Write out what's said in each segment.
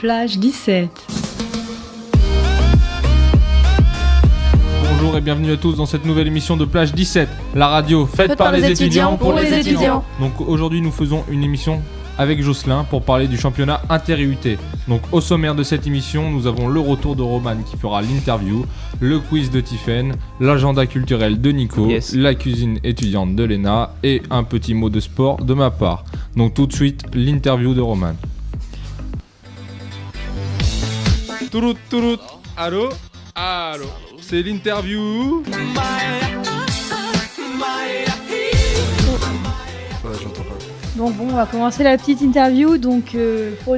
Plage 17. Bonjour et bienvenue à tous dans cette nouvelle émission de Plage 17, la radio faite par les étudiants pour les étudiants. Donc aujourd'hui nous faisons une émission avec Jocelyn pour parler du championnat inter-IUT. Donc au sommaire de cette émission, nous avons le retour de Roman qui fera l'interview, le quiz de Tiffaine, l'agenda culturel de Nico, la cuisine étudiante de Léna et un petit mot de sport de ma part. Donc tout de suite, l'interview de Roman. Tourout, allô, c'est l'interview. Donc bon, on va commencer la petite interview donc, pour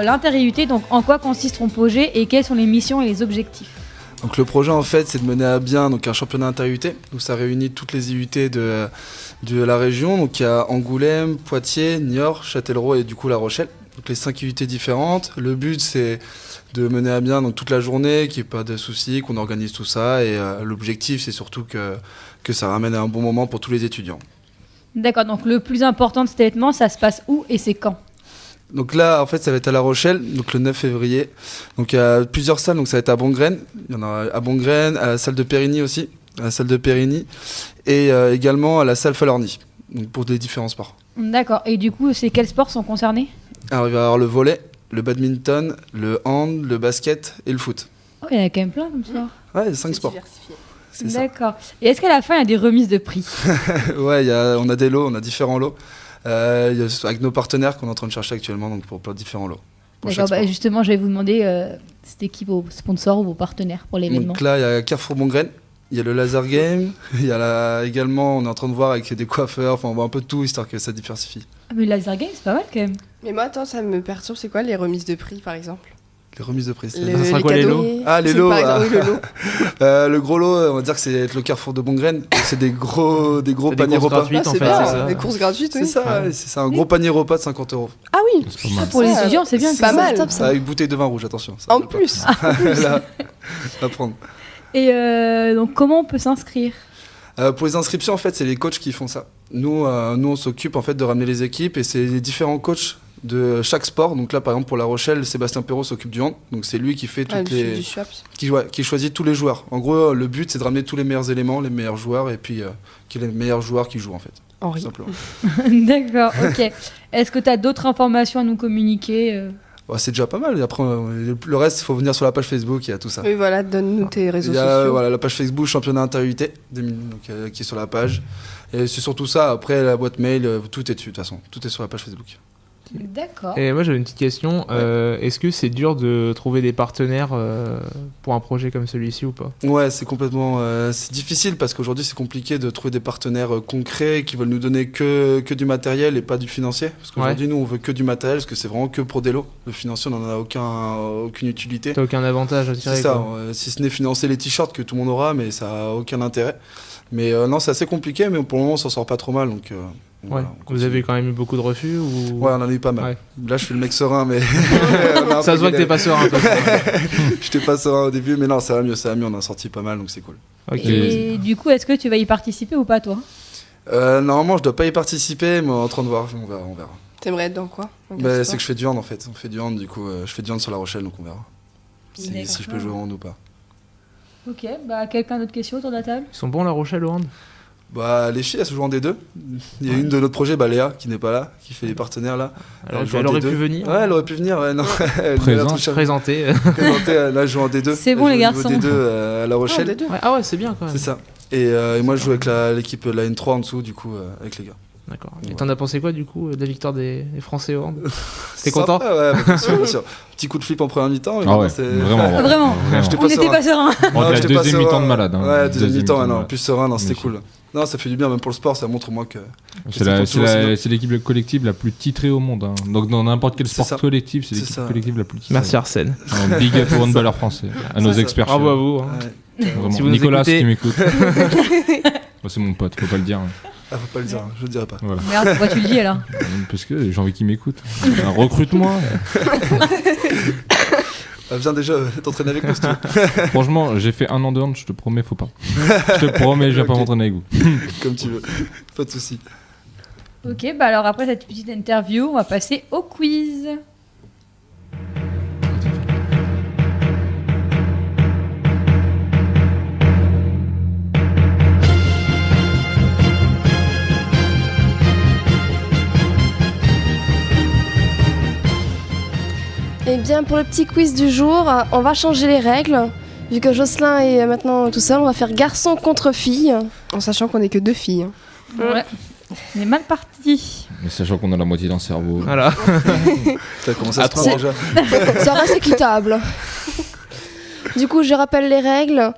l'inter-IUT. Donc en quoi consiste ton projet et quelles sont les missions et les objectifs? Donc le projet en fait c'est de mener à bien donc, un championnat inter-IUT où ça réunit toutes les IUT de la région. Donc il y a Angoulême, Poitiers, Niort, Châtellerault et du coup La Rochelle. Donc les 5 IUT différentes. Le but c'est de mener à bien donc, toute la journée, qu'il n'y ait pas de soucis, qu'on organise tout ça. Et l'objectif c'est surtout que ça ramène à un bon moment pour tous les étudiants. D'accord, donc le plus important de cet événement, ça se passe où et c'est quand? Donc là, en fait, ça va être à La Rochelle, donc le 9 février. Donc il y a plusieurs salles, donc ça va être à Bongraine. Il y en a à Bongraine, à la salle de Périgny aussi, à la salle de Périgny, et également à la salle Falorny, donc pour des différents sports. D'accord, et du coup, quels sports sont concernés? Alors il va y avoir le volley, le badminton, le hand, le basket et le foot. Oh, il y en a quand même plein comme ça. Ouais, il y a 5 sports. Diversifié. C'est ça. D'accord. Et est-ce qu'à la fin, il y a des remises de prix? Ouais, on a des lots, on a différents lots. Avec nos partenaires qu'on est en train de chercher actuellement, donc pour plein de différents lots. D'accord, justement, je vais vous demander, c'était qui vos sponsors ou vos partenaires pour l'événement? Donc là, il y a Carrefour Bongraine, il y a le Laser Game, il y a également, on est en train de voir avec des coiffeurs, enfin on voit un peu de tout, histoire que ça diversifie. Ah, mais le Laser Game, c'est pas mal quand même. Mais moi, attends, ça me perturbe, c'est quoi les remises de prix par exemple? Les remises de prix, Ça sera quoi, les cadeaux? lots? Ah, les lots, Par exemple, oui, le lot. le gros lot, on va dire que c'est le Carrefour de Bongraine. C'est des gros C'est paniers des courses repas. gratuites, en c'est fait, bien, c'est ça. des courses gratuites, C'est oui. ça, ouais, c'est un gros panier repas de 50 €. Ah oui, C'est pas mal. Pour les Ça, étudiants, c'est bien. c'est pas mal. Top, ça. Avec bouteille de vin rouge, attention. ça En peut pas. plus. Là, à prendre. Et donc, comment on peut s'inscrire? Pour les inscriptions, en fait, c'est les coachs qui font ça. Nous, on s'occupe en fait de ramener les équipes et c'est les différents coachs de chaque sport. Donc là, par exemple, pour La Rochelle, Sébastien Perrault s'occupe du hand. Donc c'est lui qui fait toutes les... Du SWAPS. qui choisit tous les joueurs. En gros, le but, c'est de ramener tous les meilleurs éléments, les meilleurs joueurs, et puis qu'il y ait les meilleurs joueurs qui jouent, en fait. Henri. Tout simplement. D'accord, ok. Est-ce que tu as d'autres informations à nous communiquer? Ouais, c'est déjà pas mal. Et après, le reste, il faut venir sur la page Facebook, il y a tout ça. Oui, voilà, donne-nous tes réseaux Il y a sociaux. voilà, la page Facebook Championnat Inter-IUT, qui est sur la page. Et c'est surtout ça. Après, la boîte mail, tout est dessus, de toute façon. Tout est sur la page Facebook. D'accord. Et moi j'avais une petite question, est-ce que c'est dur de trouver des partenaires pour un projet comme celui-ci ou pas? Ouais, c'est complètement... c'est difficile parce qu'aujourd'hui, c'est compliqué de trouver des partenaires concrets qui veulent nous donner que du matériel et pas du financier. Parce qu'aujourd'hui, nous, on veut que du matériel parce que c'est vraiment que pour des lots. Le financier, on n'en a aucune utilité. T'as aucun avantage à tirer? C'est ça, quoi. si ce n'est financer les t-shirts que tout le monde aura, mais ça n'a aucun intérêt. Mais non, c'est assez compliqué, mais pour le moment, on s'en sort pas trop mal. Donc, Ouais. voilà, on Vous continue. avez quand même eu beaucoup de refus ou... Ouais, on en a eu pas mal. Ouais. Là, je suis le mec serein, mais... Ça se voit que t'es pas serein. Toi. J'étais pas serein au début, mais non, ça va mieux, on a sorti pas mal, donc c'est cool. Ok. Et du coup, est-ce que tu vas y participer ou pas, toi? Normalement, je dois pas y participer, mais on est en train de voir, on verra. T'aimerais être dans quoi? Dans quel Bah, sport? c'est que je fais du hand, en fait. On fait du hand, du coup, je fais du hand sur La Rochelle, donc on verra. Si D'accord. je peux jouer au hand ou pas. Ok, bah quelqu'un d'autre question autour de la table? Ils sont bons La Rochelle au hand? Bah, les filles, elles se jouent en D2. Il y a une de notre projet, Léa, qui n'est pas là, qui fait les partenaires là. Alors, joue en elle aurait D2. pu venir. Ouais, elle aurait pu venir, ouais, non. Elle Présente. m'a touché- Présenter. présentée, là, elle joue en D2. C'est bon, Elle les joue au garçons. niveau D2 à La Ah, Rochelle. des deux. Ouais, ah ouais, c'est bien quand même. C'est ça. Et moi, je joue avec l'équipe, la N3 en dessous, du coup, avec les gars. D'accord. Et Ouais. t'en as pensé quoi du coup de la victoire des Français au hand? T'es Sympa, content? Ouais, bien sûr, bien sûr. Petit coup de flip en première mi-temps. mais Ah ouais, c'est- vraiment. Ah, vraiment? J'étais On pas n'était serein. pas serein. On Non, la j'étais pas deuxième serein. mi-temps de malade. Hein. Ouais, deuxième mi-temps, de non. malade. Plus serein, non, c'était Mais cool. Non, ça fait du bien, même pour le sport, ça montre au moins que. C'est l'équipe collective la plus titrée au monde. Hein. Donc dans n'importe quel C'est sport ça. collectif, c'est C'est l'équipe ça. collective la plus titrée. Merci Arsène. Un big up aux handballeurs français, à nos C'est ça. experts. Bravo à vous. hein. Ouais. Vraiment. Si vous nous Nicolas, écoutez. si tu m'écoutes. Moi, c'est mon pote, faut pas le dire. Ah, faut pas le dire, je le dirai pas. Voilà. Merde, pourquoi tu le dis alors? Parce que j'ai envie qu'il m'écoute. Recrute-moi. Ah, viens déjà t'entraîner avec nous si tu veux. Franchement, j'ai fait 1 an de hand, je te promets, faut pas. Je te promets, je viens pas Ok. m'entraîner avec vous. Comme tu veux. Pas de soucis. Ok, bah alors après cette petite interview, on va passer au quiz. Eh bien, pour le petit quiz du jour, on va changer les règles. Vu que Jocelyn est maintenant tout seul, on va faire garçon contre fille. En sachant qu'on est que 2 filles. Ouais. On est mal parti. Mais sachant qu'on a la moitié d'un cerveau. Voilà. Ça commence à se prendre déjà. Ça reste équitable. Du coup, je rappelle les règles.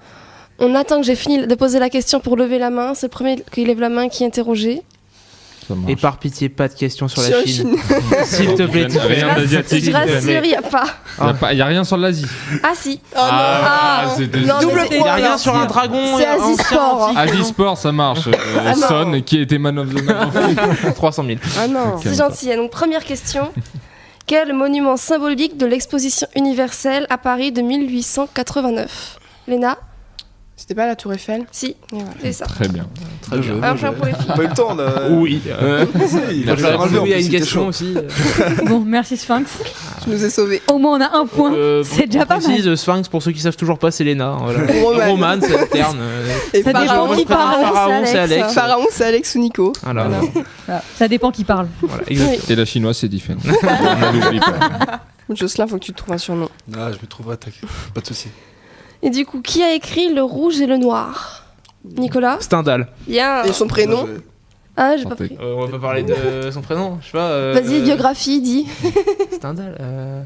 On attend que j'ai fini de poser la question pour lever la main. C'est le premier qui lève la main qui est interrogé. Ça marche. Et par pitié, pas de questions sur Sur la la Chine. S'il te plaît, Rien- rien Tiffany. d'asiatique. Je rassure, il n'y a pas. Il y a rien sur l'Asie. Ah si. C'était Non, Double mais il y a rien sur un dragon. C'est ancien Asie Sport. antique. Asie Sport, ça marche. non. Son, qui était man of the match. 300 000. Ah non. C'est gentil. Donc, première question. Quel est le monument symbolique de l'exposition universelle à Paris de 1889 Léna? C'était pas la Tour Eiffel? Si, Et voilà. c'est ça. Très bien. Très bien. Un point pour les filles. Pas eu le temps là. Oui. Il a fait un Oui, il y a une c'était question chaud. aussi. Bon, merci Sphinx. Tu nous as sauvés. Au moins, on a un point. C'est déjà pas mal. Précise, Sphinx, pour ceux qui savent toujours pas, c'est Léna. Voilà. Roman. Roman, c'est alterne. Et Ça dépend Pharaon, qui parle. Pharaon, c'est Alex. Pharaon, c'est Alex ou Nico. Voilà. Voilà. Ça dépend qui parle. Voilà, exact. Et la chinoise, c'est différent. On l'oublie pas. Jocelyn, faut que tu te trouves un surnom. Ah, je me trouverai, t'inquiète. Pas de soucis. Et du coup, qui a écrit Le Rouge et le Noir? Nicolas? Stendhal. Bien. Et son prénom? Ah, j'ai pas Santé. pris. On va pas parler de son prénom, je sais pas. Vas-y, biographie, dis. Stendhal.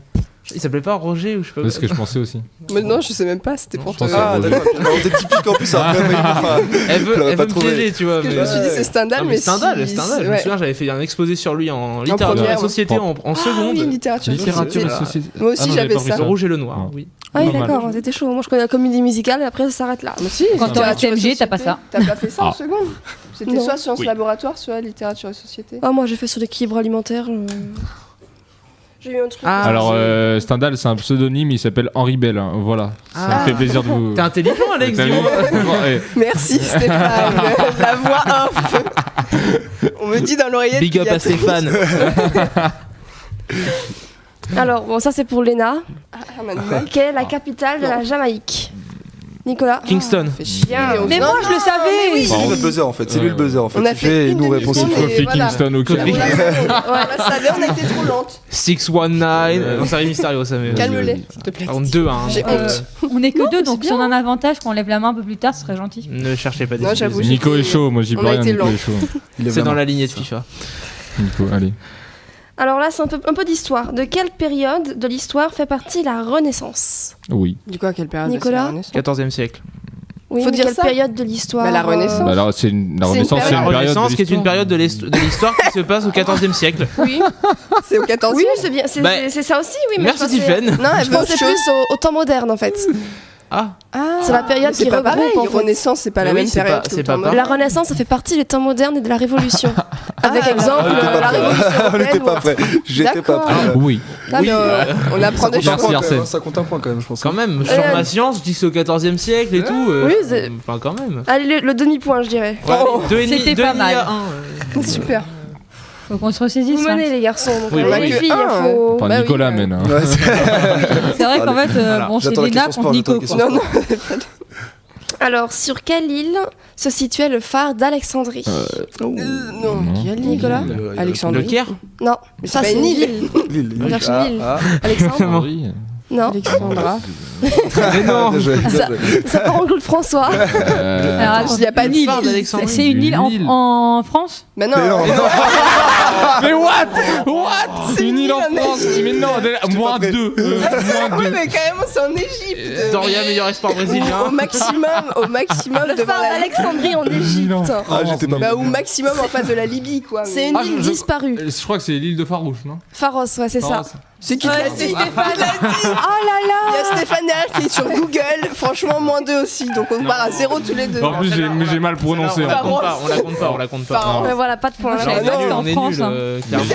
Il s'appelait pas Roger ou je sais pas. C'est ce que je pensais aussi. Mais non, je sais même pas, c'était pour je te. pense Ah, Roger. d'accord. Alors, t'es typique en plus, ça. Elle veut, l'aurais elle pas veut me trouvé. piéger, tu vois. Je me suis dit, c'est Stendhal, Non, mais Stendhal, si- Stendhal. Je me ouais. souviens, j'avais fait un exposé sur lui en littérature et première. société en Ah seconde. oui, littérature. Littérature et société. société. Moi aussi, Ah non, j'avais pas pris ça. Le rouge et le noir, Ah. oui. Ah oui, Pas mal. d'accord, c'était chaud. Moi, je connais la comédie musicale et après, ça s'arrête là. Moi aussi, Quand t'es en littérature et STMG, t'as pas société. ça. T'as pas fait ça en Ah. seconde? C'était Non. soit sciences Oui. laboratoire, soit littérature et société. Ah, moi, j'ai fait sur l'équilibre alimentaire. J'ai eu un truc. Ah, Alors, Stendhal, c'est un pseudonyme, il s'appelle Henri Bell. Hein, voilà. Ça Ah. me fait plaisir de vous. T'es intelligent, Alex, T'as vu dis-moi. Ouais. Merci Stéphane, la voix off. On me dit dans l'oreillette. Big qu'il up y a à Stéphane. Alors, bon, ça, c'est pour Léna. un animal. Quelle est la capitale de la Jamaïque? Nicolas? Kingston. Fait chier. Mais moi, je le savais. C'est lui le buzzer en fait. C'est lui le buzzer en fait. On a Il fait fait et une nous demi-seconde, répondons. mais Coffee voilà. Kingston, ok. Coffee. On la savait, on a été trop lente. 619. Non, c'est Mysterio, ça mais. Calme-les, s'il te plaît. Par contre, 2 à 1. J'ai honte. On est que Non, deux, mais donc c'est si on a bien. un avantage, qu'on lève la main un peu plus tard, ce serait gentil. Ne cherchez pas des Non, idées. j'avoue, Nico est chaud, moi j'y On peux a rien. été Nico lent. est chaud. Il lève C'est la dans main. la lignée de FIFA. Nico, allez. Alors là, c'est un peu d'histoire. De quelle période de l'histoire fait partie la Renaissance? Oui. Du coup, à quelle période? Nicolas c'est la Renaissance 14e siècle. Oui, Faut mais dire quelle ça. période de l'histoire? Bah, la Renaissance. Bah alors, la une Renaissance, c'est La une période. Renaissance, de qui est une l'histoire. période de l'histoire qui se passe au 14e siècle. Oui, C'est au 14e. oui, c'est bien. C'est Bah, c'est ça aussi, oui. Mais merci, je pensais- Tiffen. Non, elle Je veut pensais autre chose. plus au temps moderne en fait. Ah, Ah, C'est la période c'est qui pas regroupe, pareil. en fait. Renaissance, c'est pas la Mais oui, même c'est période. pas- que c'est le pas temps pareil. La moderne. Renaissance, ça fait partie du temps moderne et de la Révolution. Avec Ah, exemple On était pas la prêts. Révolution On n'était européenne. pas prêts. J'étais pas D'accord. prêt. là. Oui. Ah, mais, on apprend des Merci, choses. Arsène. Ça compte un point quand même, je pense. quand même, sur ma science, je dis que c'est au 14e siècle et tout. Oui, c'est- Enfin, quand même. Allez, le demi-point, je dirais. Ouais, Oh, 2,5 c'était pas mal. à 1. Super. Faut qu'on se ressaisisse. Vous hein. menez les garçons. Donc, Oui, les oui. filles, Ah, il faut. Enfin, Bah oui, Nicolas ouais. mène. hein. Ouais, c'est- C'est vrai qu'en fait, Voilà. bon, c'est J'attends la Léna question contre sport, Nico. j'attends la quoi. question Non, non. Alors, sur quelle île se situait le phare d'Alexandrie? Non, Non. quelle île Nicolas Alexandrie. Le Caire. Non, Mais ça c'est c'est pas une une île. ville. Lille. On cherche Ah, une île. ah. Alexandre? Oui. Non, Alexandra. Mais non. Bien joué, bien Ça- joué. ça part en Claude François. Alors, attends, Il y a pas une d'île. île. phare d'Alexandrie. C'est une île Une île. en France? Mais non, Mais non. Mais what? C'est Une île en une île en France. Mais non, moins prêt. 2. oui, mais carrément, c'est en Égypte. Doria, meilleur espoir brésilien. Au maximum Le devant phare la d'Alexandrie en Égypte. Ah, j'étais pas Bah, au maximum en face de la Libye, quoi. C'est mais- une Ah, île je- disparue. Je crois que c'est l'île de Farouche, non? Pharos, ouais, c'est ça. Farouche. C'est qui te l'a dit Oh là Il là. y a Stéphane derrière qui est sur Google. Franchement, -2 aussi. Donc on part à 0 tous les deux. En plus, j'ai mal prononcé. On la hein. compte pas, on la compte pas, on la compte pas. Pharaon. Mais voilà, pas de point. Je Alors, savais on pas est que nul, c'était en France, hein. clairement.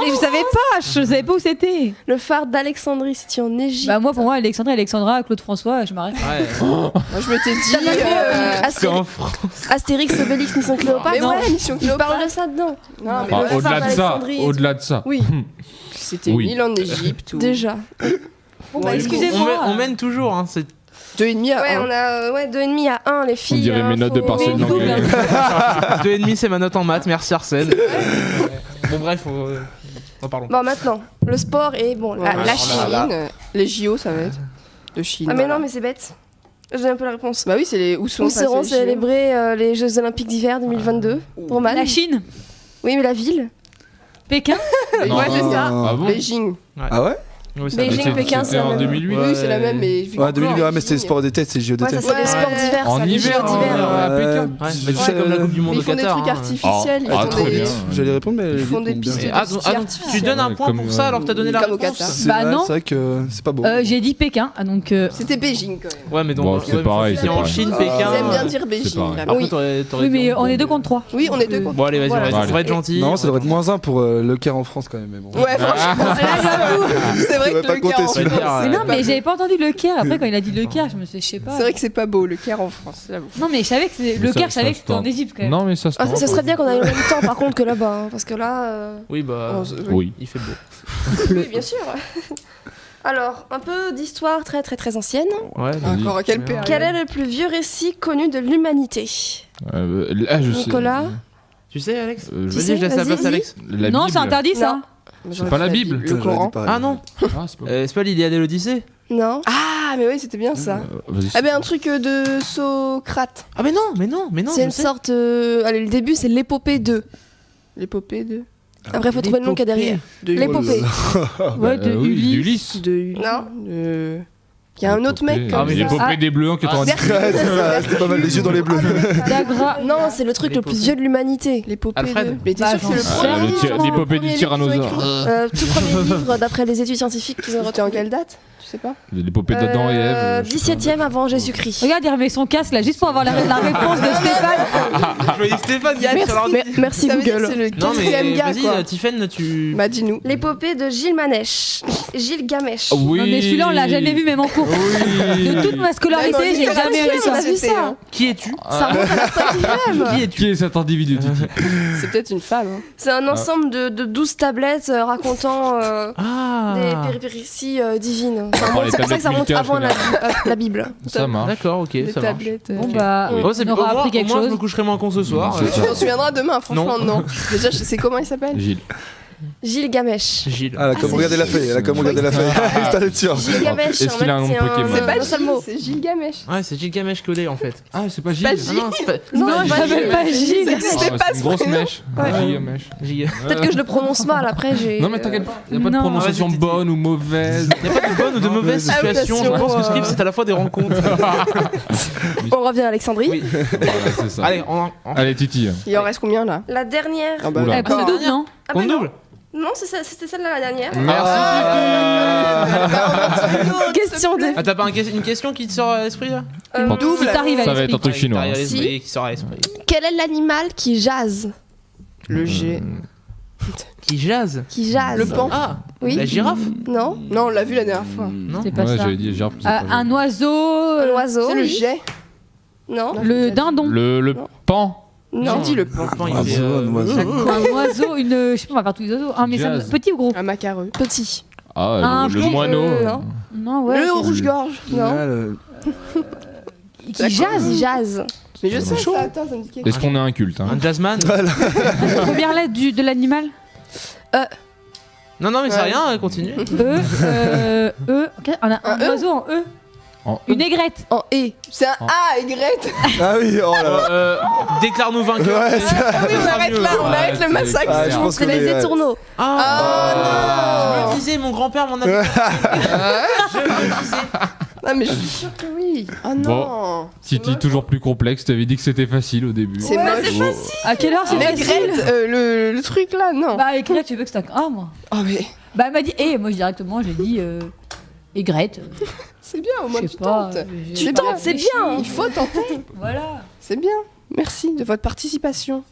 Mais je savais pas, je savais pas où c'était. Le phare d'Alexandrie situé en Égypte. Bah, moi, pour moi, Alexandra, Claude François, je m'arrête. Ouais. Moi, je m'étais dit. T'as pas vu C'est en France. Astérix, Obélix, Mission Cléopâtre? Mais Non. ouais, Mission Il Cléopâtre. parle de ça dedans. Non, mais Enfin, le au-delà phare de ça, d'Alexandrie et tout. au-delà de ça. Oui, c'était Oui. une île en Égypte. Ou... déjà. Bon, bah, Ouais, excusez-moi. On mène toujours, hein. C'est 2,5 à Ouais, 1. on a 2,5 à 1, les filles. On dirait mes notes de faut- partiel Mais d'anglais. double. 2,5, c'est ma note en maths. Merci Arsène. Bon, bref, Oh, pardon. Bon, maintenant, le sport et bon, la Chine. Les JO, ça va être de Chine. Ah, mais non, mais c'est bête. J'ai un peu la réponse. Bah oui, c'est les où Où seront célébrés les Jeux Olympiques d'hiver 2022 Roman. La Chine, Oui, mais la ville. Pékin. Non. Ouais, c'est ça. Ah bon Beijing. Ah ouais? Oui, ça Beijing, va. Pékin, c'est C'était la en même. 2008. Oui, c'est la même, mais vu Ouais, 2008, qu'encore, mais c'était les sports d'été, c'est les JO Ouais, d'été. ça c'est les sports d'hiver. En ça, les hiver, Jeux d'hiver. à Pékin. Ouais, bah, tu sais, comme la Coupe du Monde Mais au ils font des Qatar. trucs hein. artificiels, ils Ah, font trop des... bien. J'allais répondre, mais Ils font les des autres pistes m'ont bien. Ah, ski tu artificiel. donnes un point Comme, pour ça alors que t'as donné la comme au réponse. Qatar. C'est Bah vrai, non. c'est vrai que c'est pas beau. J'ai dit Pékin, donc C'était Beijing quand même. Ouais, mais donc Bon, c'est pareil, c'est c'est en pareil. Chine, Ah, Pékin. Ils aiment bien ouais, dire c'est Beijing. pareil. là-bas. Après, Oui. t'aurais oui, mais dit- on est 2 contre 3. Oui, on est deux contre. Bon, allez, vas-y, Voilà. ça va être gentil. Non, ça devrait être moins 1 pour le Caire en France quand même. Mais bon. Ouais, franchement, là j'avoue, c'est vrai Ça va que pas le compter, Caire en celui-là. France, Mais non, mais c'est j'avais pas entendu le Caire. Après, quand il a dit le Caire, je me suis dit, je sais pas. c'est vrai que c'est pas beau le Caire en France, j'avoue. Non, mais je savais que Mais le ça- Caire, je savais ça que c'était en se Égypte quand même. Non, mais ça se Ah, tente. ça serait bien qu'on aille en même temps par contre que là-bas. Hein, parce que là. Oui, bah. Oh, Oui. Il fait beau. Oui, bien sûr. Alors, un peu d'histoire très très très ancienne. Ouais, Encore à quelle Bien. période Quel est le plus vieux récit connu de l'humanité? Là, je sais. Nicolas Tu sais, Alex Je Tu Vas-y, sais, je laisse la vas-y, place, Alex. La Non, Bible. c'est interdit ça. C'est pas la Bible. Le Coran. Ah non Ah, c'est pas. C'est pas l'Iliade et l'Odyssée Non. Ah, mais oui, c'était bien ça. Vas-y. Ah, ben un truc de Socrate. Ah, mais non, C'est une je sais. sorte. Allez, le début c'est l'épopée 2. L'épopée de. Après, faut trouver le nom qu'il y a derrière. de L'épopée. Ouais, de oui, Ulysse. d'Ulysse. De. Non. De. Il y a un autre mec Ah, comme mais ça. l'épopée des Bleus en 90. Ouais, c'est ça, c'était pas mal, les yeux dans les bleus. Dagra. Non, c'est le truc le plus vieux de l'humanité. L'épopée Alfred. de. Mais t'es Bah, sûr que c'est le j'en sais premier rien. livre, L'épopée du premier tyrannosaure. livre qu'ils ont écrit Tout premier livre d'après les études scientifiques qu'ils ont C'était en retenues. quelle date Tu sais pas L'épopée d'Adam et Ève. je sais pas. 17e avant Jésus-Christ. Regarde, il remet son casque là, juste pour avoir la réponse de Stéphane. Je voyais Stéphane hier Merci, sur l'ordi. Merci Ça veut dire Google. que c'est le Non, mais quatrième gars, vas-y, quoi. Tiffen, tu. Bah, dis-nous. L'épopée de Gilgamesh. Gilgamesh. Oui. Non, mais celui-là, on l'a jamais vu, même en cours. Oui. De toute ma scolarité, Même en j'ai jamais vu littérature, ça. on a vu c'était, ça. hein. Qui es-tu Ça remonte à la 5e. Qui es-tu Qui est cet individu, Titi C'est peut-être une femme. Hein. C'est un ensemble de 12 tablettes racontant Ah des péripéties divines. Ça Oh, remonte- les C'est pour ça que ça tablettes remonte Milka, avant je la Bible. Ça marche. D'accord, ok, Des ça marche. tablettes. Bon, bah, Oh, c'est on aura appris quelque au moins, je chose. me coucherai moins con ce soir. C'est Tu t'en souviendras demain, franchement, non. Déjà, je sais comment il s'appelle. Gilles. Gilgamesh. Gilles. Ah, elle a comme c'est regardé la feuille, elle a comme regardé la feuille. T'en es sûr. Gilgamesh, Est-ce qu'il a un nom de Pokémon C'est pas un seul Gilles, mot. c'est Gilgamesh. Ouais, c'est Gilgamesh collé en fait. Ah, c'est pas Pas Gilles. Gilles. Ah non, c'est pas. Non, Non, c'est il pas s'appelle pas Gilles. Ah, C'était c'est pas une ce grosse prénom. mèche. Ouais. Gilgamèche. Gilles. Peut-être que je le prononce mal après. Non, mais t'inquiète pas, il n'y a pas de Non. prononciation Ah, vas-y, bonne ou mauvaise. Il n'y a pas de bonne ou de mauvaise Ah, situation. Je attention, pense que Script, c'est à la fois des rencontres. On revient à Alexandrie. Oui. Voilà, c'est ça. Allez, Allez, Titi. Il en reste combien là La dernière. Ah bah, Oula. Elle compte double, non Ah bah Compte non. double. Non, c'était celle-là la dernière. Merci. Question de. Ah, t'as pas une question qui te sort à l'esprit là Double. Si t'arrives à Ça va être un l'esprit. truc chinois. T'arrives à Si. l'esprit, qui sort à l'esprit. Quel est l'animal qui jase? Le G. Qui jase. Qui jase. Le pan. Ah, Oui. la girafe. Non. Non, on l'a vu la dernière fois. Non. C'est pas Ouais, ça. j'avais dit, genre, c'est pas Un oiseau. Un oiseau. C'est le oui. jet. Non. Le dindon. Le pan. Non. J'ai dit le pan. pan, il Un fait, oiseau. Un oiseau, une. Je sais pas, on va faire tous les oiseaux. Un mais ça me- Jazz. petit ou gros? Un macareux. Petit. Ah, Un le bleu, moineau. non. Non, ouais. Le c'est- rouge-gorge. Non. Ouais, le- Qui jazz. Il jase. Mais je sais chaud. ça, attends, ça me dit quelque Est-ce qu'on est un culte hein Un jazzman. Première lettre de l'animal. Non, non, mais c'est Ouais. rien, continue. On a un Un E. oiseau en E. En Une aigrette. En E. C'est un En- A, Y. Ah oui, oh là là. Déclare-nous vainqueur. Ouais, Ça Oui, on sera arrête mieux. là, on arrête le c'est- massacre. Ah, je pense C'est qu'on les est. étourneaux. Ah, je me disais, mon grand-père m'en avait. Je me disais. Ah, mais je suis sûre que oui. Ah non. Titi, toujours plus complexe. T'avais dit que c'était facile au début. C'est moche. À quelle heure c'est Mais facile? Grete, le truc là, non. Bah, aigrette, tu veux que c'est un. Ah, moi. Oh, mais Bah, elle m'a dit. Et moi, directement, j'ai dit. Aigrette. c'est bien, au moins Je tu sais pas. tentes. j'ai Tu pas tentes, c'est réfléchi. bien. Il faut tenter. Voilà. C'est bien. Merci de votre participation.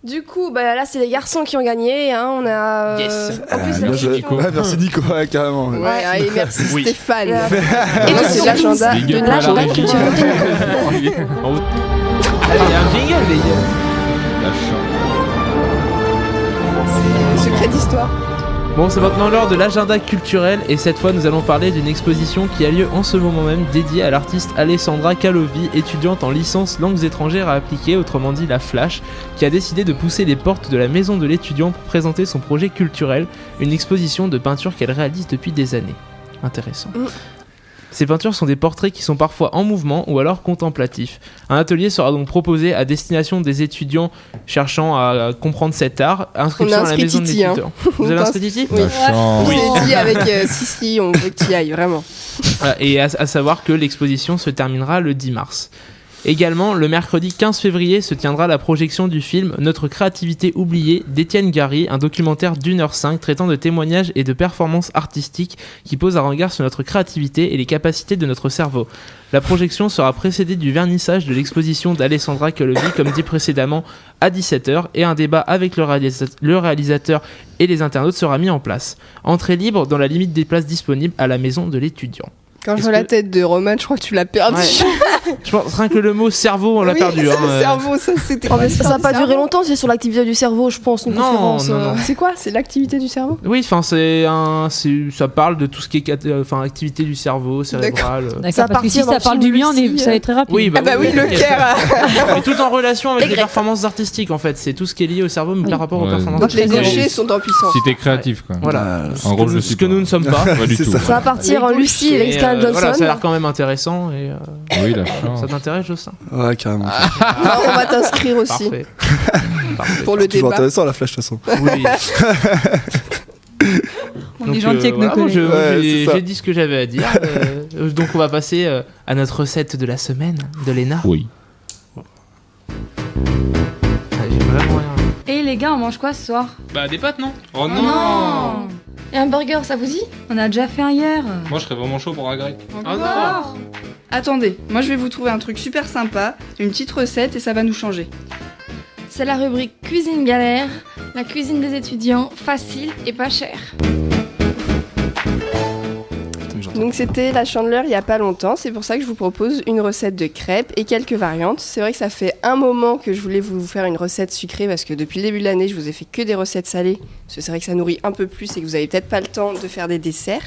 Du coup, bah là, c'est les garçons qui ont gagné. Hein. On a. Yes. En plus, Bien la joué. question- Ouais, merci Nico, ouais, carrément. Ouais, allez, merci Oui. Stéphane. Et Et c'est c'est l'agenda Big de up à la l'agenda régie. culturel. Allez, il y a un jingle, les gars. La chance. secret d'histoire. Bon, c'est maintenant l'heure de l'agenda culturel et cette fois nous allons parler d'une exposition qui a lieu en ce moment même dédiée à l'artiste Alessandra Calovi, étudiante en licence langues étrangères à appliquer, autrement dit la Flash, qui a décidé de pousser les portes de la maison de l'étudiant pour présenter son projet culturel, une exposition de peinture qu'elle réalise depuis des années. Intéressant. Ces peintures sont des portraits qui sont parfois en mouvement ou alors contemplatifs. Un atelier sera donc proposé à destination des étudiants cherchant à comprendre cet art. Inscription à la maison de l'étudiant. Vous avez inscrit Titi ? Oui. chance. On s'est dit avec Sissi, on veut que tu y ailles, vraiment. Et à savoir que l'exposition se terminera le 10 mars. Également, le mercredi 15 février se tiendra la projection du film Notre créativité oubliée d'Étienne Gary, un documentaire d'1h05 traitant de témoignages et de performances artistiques qui pose un regard sur notre créativité et les capacités de notre cerveau. La projection sera précédée du vernissage de l'exposition d'Alessandra Calovi, comme dit précédemment, à 17h, et un débat avec le réalisateur et les internautes sera mis en place. Entrée libre dans la limite des places disponibles à la maison de l'étudiant. Quand je vois la tête de Roman, je crois que tu l'as perdu. Ouais. Je pense rien que le mot cerveau, on l'a perdu. C'est hein, le cerveau, ça c'était. Oh, mais ça va pas cerveau. durer longtemps, c'est sur l'activité du cerveau, je pense. Une Non, conférence, non. C'est quoi ? C'est l'activité du cerveau ? Oui, enfin ça parle de tout ce qui est activité du cerveau, cérébrale. D'accord, Ça parce que si partir ça dans parle le du mien, film ça va être très rapide. Oui, Ah bah oui, le Caire. Mais tout en relation avec les performances artistiques en fait, c'est tout ce qui est lié au cerveau mais par rapport aux Ouais. performances Donc les artistiques. gauchers sont en puissance. Si t'es créatif, quoi. Voilà. En gros, je Ce suis que pas. nous ne sommes pas. Pas du C'est tout. ça. Ça va partir en Lucie avec Et, Scarlett Johansson. voilà, ça a l'air quand même intéressant et Oui, la chance. ça t'intéresse Jocelyn ? Ouais, carrément. On va t'inscrire aussi Parfait. Parfait. pour le C'est toujours débat. intéressant la flash de toute façon. Oui. On est gentil avec nos voilà, moi, collègues. Ouais, j'ai c'est ça. dit ce que j'avais à dire. Donc on va passer à notre recette de la semaine de Léna. Oui. Ah, j'ai vraiment rien. Et les gars, on mange quoi ce soir? Bah, des pâtes, non? Oh Non. Et un burger, ça vous dit? On a déjà fait un hier. Moi, je serais vraiment chaud pour un grec. Encore? Attendez, moi je vais vous trouver un truc super sympa, une petite recette et ça va nous changer. C'est la rubrique Cuisine Galère, la cuisine des étudiants, facile et pas cher. Donc c'était la Chandeleur il y a pas longtemps, c'est pour ça que je vous propose une recette de crêpes et quelques variantes. C'est vrai que ça fait un moment que je voulais vous faire une recette sucrée parce que depuis le début de l'année je vous ai fait que des recettes salées. Parce que c'est vrai que ça nourrit un peu plus et que vous avez peut-être pas le temps de faire des desserts.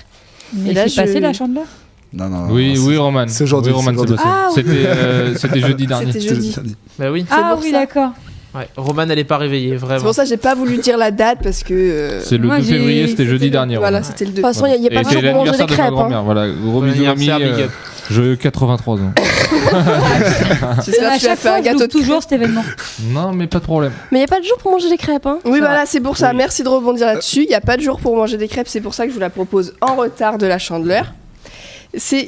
Mais Et là, c'est passé je- la chandeleur? Non, non. Oui, non, oui, Roman. c'est aujourd'hui, Oui, Roman, c'est c'est aujourd'hui. passé. Ah, C'était jeudi dernier. C'était c'est jeudi. samedi. Bah oui. Ah pour oui, ça. d'accord. Ouais. Roman elle est pas réveillée C'est vraiment. pour ça que j'ai pas voulu dire la date parce que. C'est le Moi, 2 j'ai- février, c'était jeudi dernier. Voilà, Roman. c'était le 2. De toute façon, il n'y a Et pas de c'est jour pour manger des l'anniversaire de ma crêpes. Hein. grand-mère. Voilà, gros Bon bisous, anniversaire, mamie. big up. Je 83 ans. J'espère À que tu vas chaque faire fois, un je gâteau loupe de toujours cet événement. Non, mais pas de problème. Mais il n'y a pas de jour pour manger des crêpes. Hein. Oui, voilà, c'est pour ça. Oui. Merci de rebondir là-dessus. Il n'y a pas de jour pour manger des crêpes, c'est pour ça que je vous la propose en retard de la Chandeleur. C'est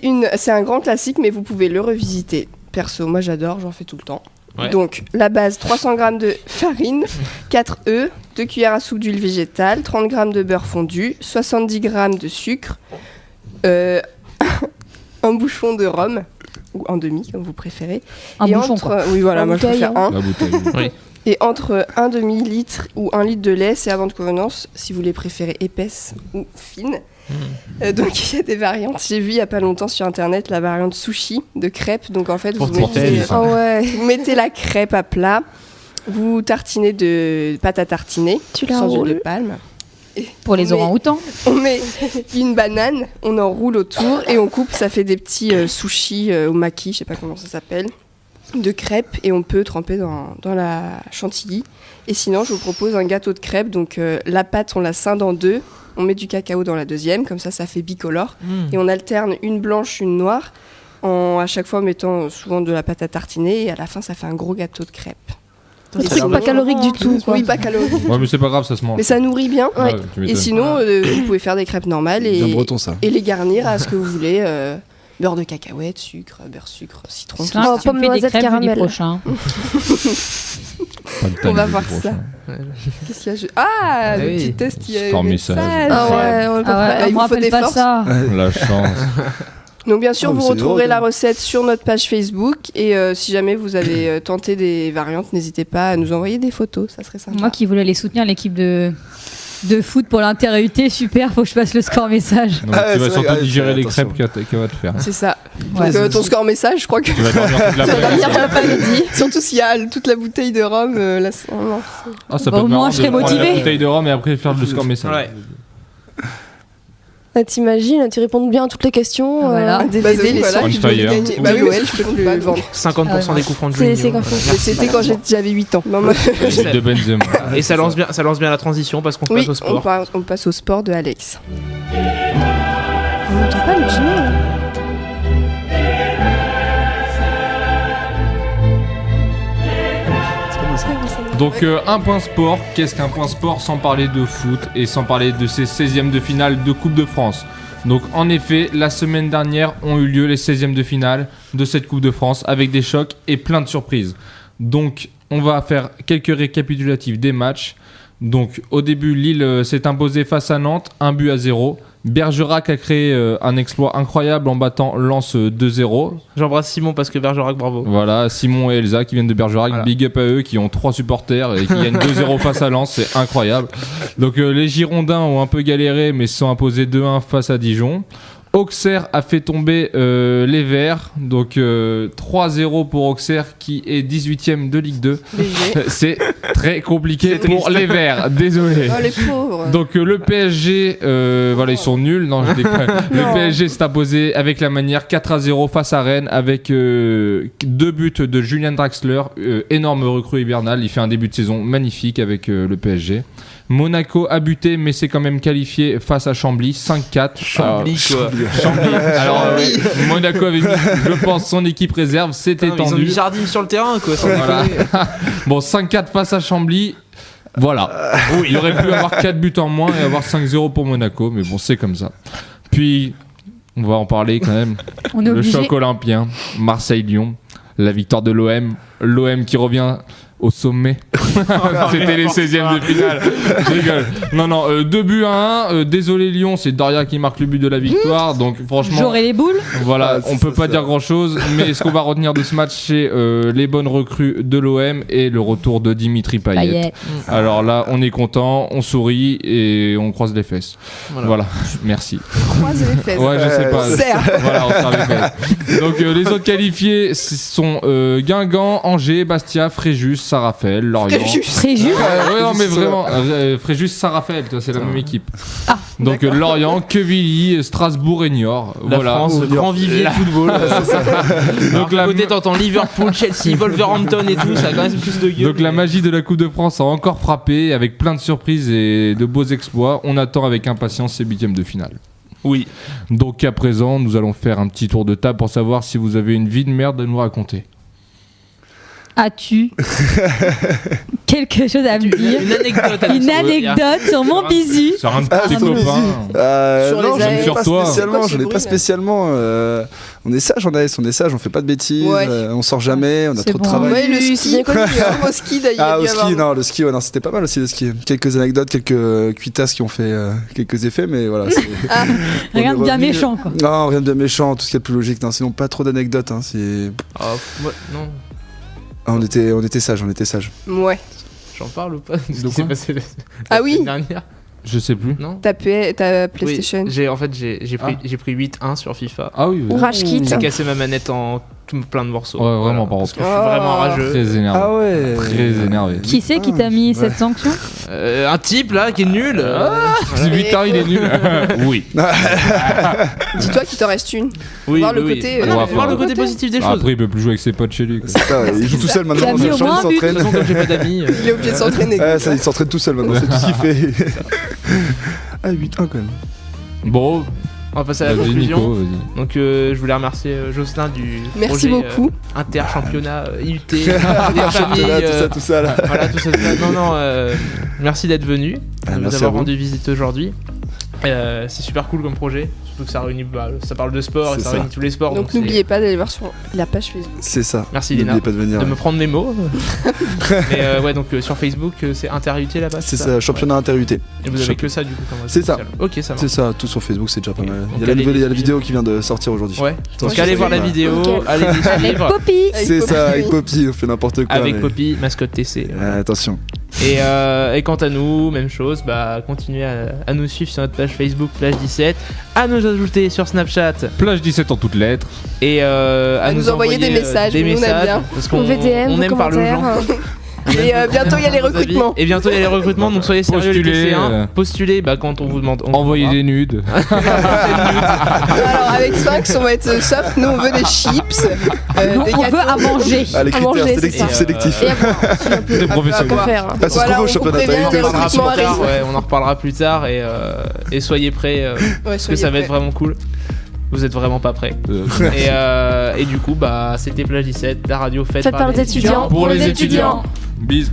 un grand classique, mais vous pouvez le revisiter. Perso, moi j'adore, j'en fais tout le temps. Ouais. Donc, la base 300 g de farine, 4 œufs, 2 cuillères à soupe d'huile végétale, 30 g de beurre fondu, 70 g de sucre, un bouchon de rhum, ou un demi, comme vous préférez. Un Et bouchon, entre, quoi. Oui, voilà, Un moi je bouteille, préfère un. La bouteille. Et entre un demi-litre ou 1 litre de lait, c'est avant de convenance, si vous les préférez épaisses ou fines. Donc il y a des variantes. J'ai vu il y a pas longtemps sur internet la variante sushi de crêpes. Donc en fait, Pour vous tester, mettez, ça. Ah ouais. vous mettez la crêpe à plat, vous tartinez de pâte à tartiner Tu la sans huile de roules. palme. Pour les Mais- orang-outans. On met une banane, on enroule autour et on coupe. Ça fait des petits sushis au maki, je sais pas comment ça s'appelle, de crêpes et on peut tremper dans la chantilly. Et sinon, je vous propose un gâteau de crêpes. Donc la pâte, on la scinde en deux. On met du cacao dans la deuxième, comme ça fait bicolore. Et on alterne une blanche, une noire, à chaque fois mettant souvent de la pâte à tartiner. Et à la fin, ça fait un gros gâteau de crêpes. Un Et truc ça- pas calorique du tout. Quoi. Oui, pas calorique. Ouais, mais c'est pas grave, ça se mange. Mais ça nourrit bien. Ouais, tu Et m'étonnes. sinon, vous pouvez faire des crêpes normales Bien et, breton ça. et les garnir à ce que vous voulez. Beurre de cacahuète, sucre, beurre, sucre, citron. Ça, Oh, si tu me pomme, fais des noisette, crêpes jeudi caramel. prochain. Pas le On va timing voir du ça. prochain. Qu'est-ce qu'il y a Ah, le oui. petit test, il y a Score le message. Ah ouais, on le Ah ouais, il on me vous faut rappelle des pas forces. ça. La chance. Donc bien sûr, Ah, mais vous c'est retrouverez drôle, la hein. recette sur notre page Facebook. Et si jamais vous avez tenté des variantes, n'hésitez pas à nous envoyer des photos, ça serait sympa. Moi qui voulais aller soutenir l'équipe de foot pour l'inter-UT, super, faut que je passe le score message. Donc, Ah ouais, tu vas c'est vrai, surtout ouais, digérer fais les attention. crêpes qu'elle va te faire. C'est ça. Ouais. Donc, ton score message, je crois que Tu vas dormir toute tu vas dormir toute l'après-midi. l'après-midi. Surtout s'il y a toute la bouteille de rhum. Ah, ça Bah, peut au être moins, marrant je de serais prendre motivée. la bouteille de rhum et après faire le score message. Ouais. T'imagines, tu réponds bien à toutes les questions. Voilà. Un DVD, Bah, On je fire. peux gagner. Bah oui, je peux le vendre. 50% des coups francs de C'est Juninho. comme ça. Mais c'était quand j'avais 8 ans. Non, moi, De Benzema. Et ça lance bien la transition parce qu'on oui, passe au sport. on passe au sport de Alex. On n'entend pas le jingle. Donc un point sport, qu'est-ce qu'un point sport sans parler de foot et sans parler de ces 16e de finale de Coupe de France. Donc en effet, la semaine dernière ont eu lieu les 16e de finale de cette Coupe de France avec des chocs et plein de surprises. Donc on va faire quelques récapitulatifs des matchs. Donc au début, Lille s'est imposée face à Nantes, 1-0. Bergerac a créé un exploit incroyable en battant Lens 2-0. J'embrasse Simon parce que Bergerac, bravo. Voilà, Simon et Elsa qui viennent de Bergerac, Voilà. big up à eux qui ont 3 supporters et qui gagnent 2-0 face à Lens, c'est incroyable. Donc les Girondins ont un peu galéré mais se sont imposés 2-1 face à Dijon. Auxerre a fait tomber les Verts, donc 3-0 pour Auxerre qui est 18ème de Ligue 2. C'est très compliqué pour les Verts, désolé. Oh, les pauvres. Donc le PSG, voilà, ils sont nuls. Non, je déconne. Le PSG s'est imposé avec la manière 4-0 face à Rennes avec 2 buts de Julian Draxler, énorme recrue hivernale. Il fait un début de saison magnifique avec le PSG. Monaco a buté mais c'est quand même qualifié face à Chambly 5-4. Chambly, quoi. Chambly. Alors Monaco avait mis, je pense, son équipe réserve, c'était Putain, mais ils ont tendu. mis Jardim sur le terrain, quoi. sans Voilà. déconner. Bon, 5-4 face à Chambly. Voilà. Il aurait pu avoir 4 buts en moins et avoir 5-0 pour Monaco, mais bon, c'est comme ça. Puis, on va en parler quand même. On est Le obligé. choc olympien, Marseille-Lyon, la victoire de l'OM. L'OM qui revient au sommet. C'était les 16e de finale. Je rigole. Non, 2 buts à 1. Désolé Lyon, c'est Doria qui marque le but de la victoire. Donc franchement, J'aurai les boules. voilà, Ah, on peut pas dire grand chose. Mais ce qu'on va retenir de ce match, c'est les bonnes recrues de l'OM et le retour de Dimitri Payet. Alors là, on est content, on sourit et on croise les fesses. Voilà, merci. Croise les fesses. Ouais, je sais pas. Serre. Voilà, on serre les fesses. Donc les autres qualifiés sont Guingamp, Angers, Bastia, Fréjus, Saint-Raphaël, Lorient. Fréjus. Ouais, non, mais vraiment, Fréjus, Saint-Raphaël, c'est la même équipe. Ah, Donc Lorient, Quevilly, Strasbourg et Niort. La Voilà. France, le grand vivier de football. Donc la- à côté, t'entends Liverpool, Chelsea, Wolverhampton et tout, ça a quand même plus de gueule. Donc la magie de la Coupe de France a encore frappé avec plein de surprises et de beaux exploits. On attend avec impatience ces 8e de finale. Oui. Donc à présent, nous allons faire un petit tour de table pour savoir si vous avez une vie de merde à nous raconter. As-tu quelque chose à me dire? Une anecdote. Une anecdote sur mon bisu. Sur un de tes ton copains. Sur non, les j'en ai aères. sur pas toi. spécialement, C'est quoi j'en ai ce pas bruit, spécialement. On est sage en AS, on fait pas de bêtises, Ouais. On sort jamais, on a C'est trop de bon. travail. Ouais, le Oui, ski, c'est bien connu, au ski d'ailleurs. Ah, il au y a ski, vraiment- non, le ski, ouais, non, c'était pas mal aussi le ski. Quelques anecdotes, quelques cuitasses qui ont fait quelques effets, mais voilà. Ah. On Rien est de bien revenu- méchant, quoi. Non, rien de bien méchant, tout ce qui est le plus logique. Non, sinon, pas trop d'anecdotes. Hein, Oh, moi, non. on était sages, Ouais. J'en parle ou pas de ce De qui s'est quoi passé Ah oui. la semaine dernière? Je sais plus. Non. Ta PlayStation. Oui, j'ai pris 8-1 sur FIFA. Ah oui. oui. Rage kit. J'ai cassé ma manette en plein de morceaux. Ouais, vraiment, par Parce contre. que je suis vraiment rageux. Très énervé. Ah ouais. Très énervé. Qui c'est qui t'a mis cette sanction? Un type là qui est nul. Ce butin, il est nul. Oui. Dis-toi qu'il t'en reste une. Oui, Voir le oui, côté, oui. Non, mais ouais, faut voir le faut- côté positif des choses. Après, il peut plus jouer avec ses potes chez lui. quoi. C'est ça, il joue tout seul maintenant. Il a Dans mis sa au chambre, moins un il but. De toute s'entraîne. façon, comme j'ai pas d'amis. Il est obligé de s'entraîner. Ouais, ça, il s'entraîne tout seul maintenant, c'est tout ce qu'il fait. Ah, 8-1 quand même. Bon, On va passer à la vas-y, conclusion. Nico, vas-y. Donc je voulais remercier Jocelyn du Merci projet, beaucoup. Inter-championnat IUT, des Championnat, familles, tout ça là. voilà tout ça. Non, merci d'être venu, Ah, de nous merci à avoir vous. rendu visite aujourd'hui. C'est super cool comme projet, surtout que ça réunit, ça parle de sport et C'est ça ça. réunit tous les sports. Donc c'est- n'oubliez pas d'aller voir sur la page Facebook. C'est ça. Merci Léna N'oubliez pas de venir. de me prendre mes mots. Mais ouais, donc sur Facebook, c'est Inter-IUT là-bas. C'est ça, championnat inter-UT. Et vous avez que ça du coup comme réseau C'est ça. social. Ok, ça marche. C'est ça, tout sur Facebook, c'est déjà pas Ok. mal. Donc Il y a la allez nouvelle- il y a la les vidéo qui vient de sortir aujourd'hui. Ouais, donc Attention, allez voir la ouais. vidéo, Ok. allez les Avec suivre. Poppy. Avec C'est Poppy, ça, avec oui. Poppy, on fait n'importe quoi. Avec mais- Poppy, mascotte TC. Attention. Et quant à nous, même chose, continuez à nous suivre sur notre page Facebook Plage 17, à nous ajouter sur Snapchat Plage 17 en toutes lettres. et à nous envoyer des messages, nous, on aime bien. parce qu'on VDM, on vos aime parler aux gens. commentaires. Et bientôt il y a les recrutements. Et bientôt il y a les recrutements, donc soyez sérieux les lycéens. Postulez quand on vous demande. Envoyez des nudes. Alors avec Sphinx on va être soft, nous on veut des chips, des On veut à manger. Ah, les À manger, critères c'est ça. sélectifs. Et à boire, s'il vous plaît. C'est professionnel. À faire, hein. Ah, c'est Voilà, trop beau, on championnat vous prévient, d'Italie. les recrutements plus tard, arrivent. ouais, on en reparlera plus tard et soyez prêts parce que ça va être vraiment cool. Vous êtes vraiment pas prêts. Et du coup, c'était Plage 17, la radio faite Faites par les étudiants. Pour les étudiants. Bisous.